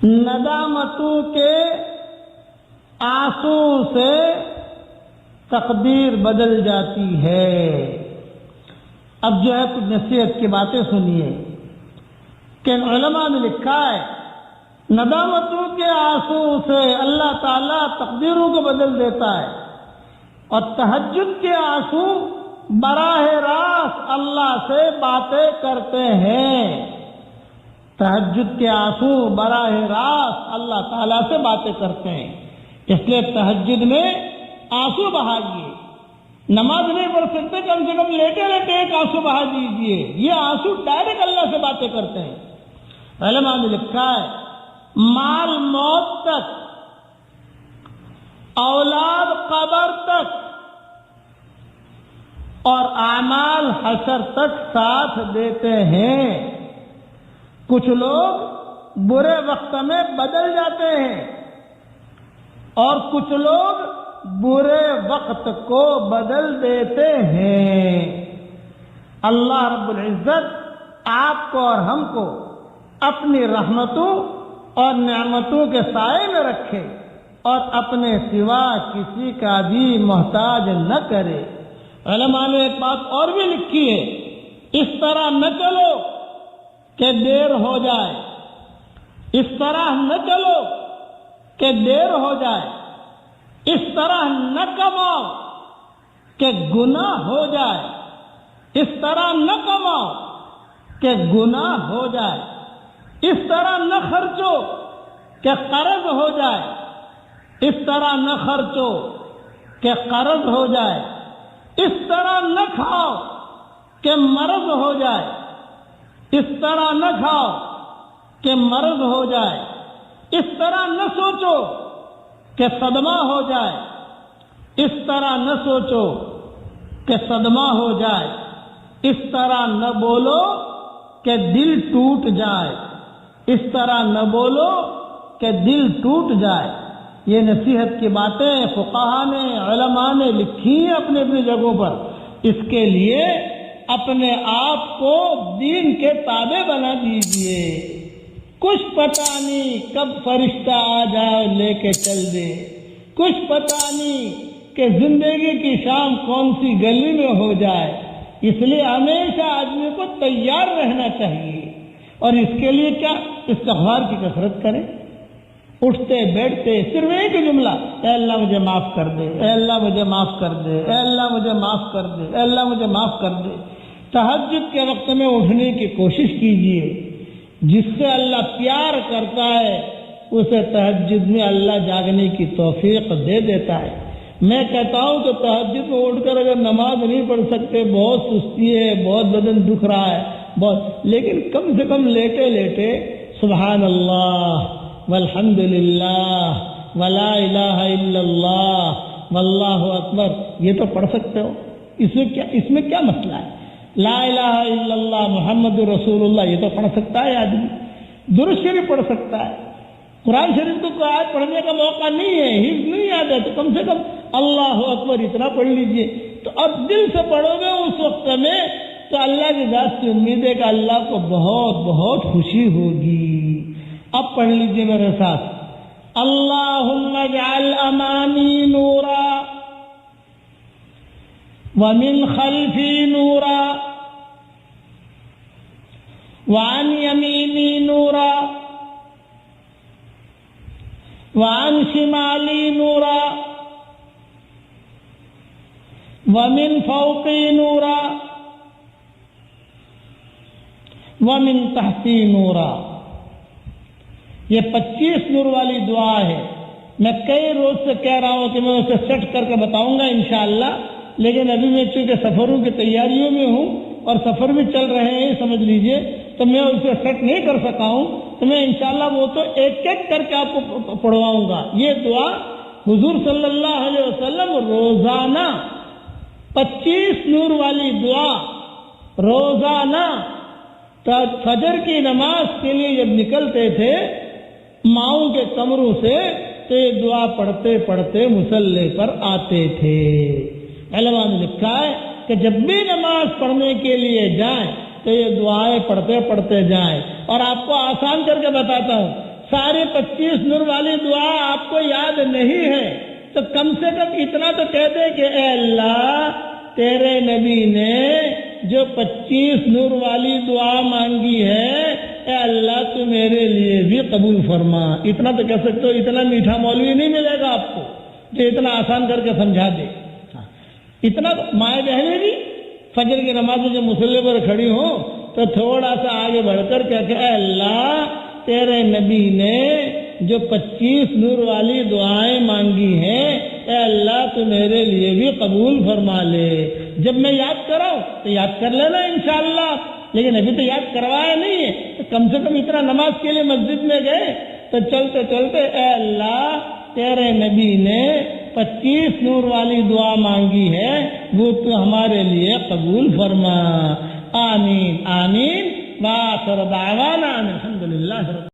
ندامتوں کے آنسو سے تقدیر بدل جاتی ہے۔ اب جو ہے کچھ نصیحت کی باتیں سنیے کہ علماء نے لکھا ہے ندامتوں کے آنسو سے اللہ تعالیٰ تقدیروں کو بدل دیتا ہے، اور تہجد کے آنسو براہ راست اللہ سے باتیں کرتے ہیں۔ تہجد کے آنسو براہ راست اللہ تعالیٰ سے باتیں کرتے ہیں، اس لیے تہجد میں آنسو بہائیے۔ نماز نہیں پڑھ سکتے کم سے کم لیٹے لیٹے ایک آنسو بہا دیجیے، یہ آنسو ڈائریکٹ اللہ سے باتیں کرتے ہیں۔ علماء نے لکھا ہے مال موت تک، اولاد قبر تک، اور اعمال حشر تک ساتھ دیتے ہیں۔ کچھ لوگ برے وقت میں بدل جاتے ہیں اور کچھ لوگ برے وقت کو بدل دیتے ہیں۔ اللہ رب العزت آپ کو اور ہم کو اپنی رحمتوں اور نعمتوں کے سائے میں رکھے اور اپنے سوا کسی کا بھی محتاج نہ کرے۔ علماء نے ایک بات اور بھی لکھی ہے، اس طرح نہ چلو کہ دیر ہو جائے، اس طرح نہ چلو کہ دیر ہو جائے، اس طرح نہ کماؤ کہ گناہ ہو جائے، اس طرح نہ کماؤ کہ گناہ ہو جائے، اس طرح نہ خرچو کہ قرض ہو جائے، اس طرح نہ خرچو کہ قرض ہو جائے، اس طرح نہ کھاؤ کہ مرض ہو جائے، اس طرح نہ کھاؤ کہ مرض ہو جائے، اس طرح نہ سوچو کہ صدمہ ہو جائے، اس طرح نہ سوچو کہ صدمہ ہو جائے، اس طرح نہ بولو کہ دل ٹوٹ جائے، اس طرح نہ بولو کہ دل ٹوٹ جائے۔ یہ نصیحت کی باتیں فقہا نے، علماء نے لکھی ہیں اپنی اپنی جگہوں پر۔ اس کے لیے اپنے آپ کو دین کے تابع بنا دیجئے۔ کچھ پتہ نہیں کب فرشتہ آ جائے لے کے چل دے، کچھ پتہ نہیں کہ زندگی کی شام کون سی گلی میں ہو جائے، اس لیے ہمیشہ آدمی کو تیار رہنا چاہیے۔ اور اس کے لیے کیا؟ استغفار کی کثرت کریں، اٹھتے بیٹھتے صرف ایک جملہ، اے اللہ مجھے معاف کر دے، اے اللہ مجھے معاف کر دے، اے اللہ مجھے معاف کر دے، اے اللہ مجھے معاف کر دے۔ تہجد کے وقت میں اٹھنے کی کوشش کیجیے، جس سے اللہ پیار کرتا ہے اسے تہجد میں اللہ جاگنے کی توفیق دے دیتا ہے۔ میں کہتا ہوں کہ تہجد میں اٹھ کر اگر نماز نہیں پڑھ سکتے، بہت سستی ہے، بہت بدن دکھ رہا ہے بہت، لیکن کم سے کم لیٹے لیٹے سبحان اللہ والحمد للہ ولا الہ الا اللہ واللہ اکبر یہ تو پڑھ سکتے ہو۔ اس میں کیا مسئلہ ہے؟ لا الہ الا اللہ محمد رسول اللہ یہ تو پڑھ سکتا ہے آدمی، درود شریف پڑھ سکتا ہے، قرآن شریف کو آیت پڑھنے کا موقع نہیں ہے، حفظ نہیں یاد ہے، تو کم سے کم اللہ اکبر اتنا پڑھ لیجئے۔ تو اب دل سے پڑھو گے اس وقت میں تو اللہ کی ذات سے امید ہے کہ اللہ کو بہت بہت خوشی ہوگی۔ اب پڑھ لیجئے میرے ساتھ، اللہم اجعل امامی نورا ومن خلفی نورا وعن یمینی نورا وعن شمالی نورا ومن فوقی نورا ومن تحتی نورا۔ یہ 25 نور والی دعا ہے۔ میں کئی روز سے کہہ رہا ہوں کہ میں اسے سیٹ کر کے بتاؤں گا انشاءاللہ، لیکن ابھی میں چونکہ سفروں کی تیاریوں میں ہوں اور سفر بھی چل رہے ہیں سمجھ لیجئے، تو میں اسے سیٹ نہیں کر سکا ہوں، تو میں انشاءاللہ وہ تو ایک ایک کر کے آپ کو پڑھواؤں گا۔ یہ دعا حضور صلی اللہ علیہ وسلم روزانہ 25 نور والی دعا روزانہ فجر کی نماز کے لیے جب نکلتے تھے ماؤں کے کمروں سے تو یہ دعا پڑھتے پڑھتے مصلی پر آتے تھے۔ علماء نے لکھا ہے کہ جب بھی نماز پڑھنے کے لیے جائیں تو یہ دعائیں پڑھتے پڑھتے جائیں۔ اور آپ کو آسان کر کے بتاتا ہوں، سارے 25 نور والی دعا آپ کو یاد نہیں ہے تو کم سے کم اتنا تو کہہ دے کہ اے اللہ تیرے نبی نے جو 25 نور والی دعا مانگی ہے اے اللہ تو میرے لیے بھی قبول فرما. اتنا تو کہہ سکتے ہو. اتنا میٹھا مولوی نہیں ملے گا آپ کو جو اتنا آسان کر کے سمجھا دے. اتنا مائیں بہنیں بھی فجر کی نماز میں جب مصلی پر کھڑی ہوں تو تھوڑا سا آگے بڑھ کر کہ اے اللہ تیرے نبی نے جو 25 نور والی دعائیں مانگی ہیں اے اللہ تو میرے لیے بھی قبول فرما لے. جب میں یاد کراؤں تو یاد کر لینا انشاءاللہ, لیکن ابھی تو یاد کروایا نہیں ہے تو کم سے کم اتنا نماز کے لیے مسجد میں گئے تو چلتے چلتے اے اللہ تیرے نبی نے 25 نور والی دعا مانگی ہے وہ تو ہمارے لیے قبول فرما. آمین آمین. وآخر دعوانا الحمدللہ.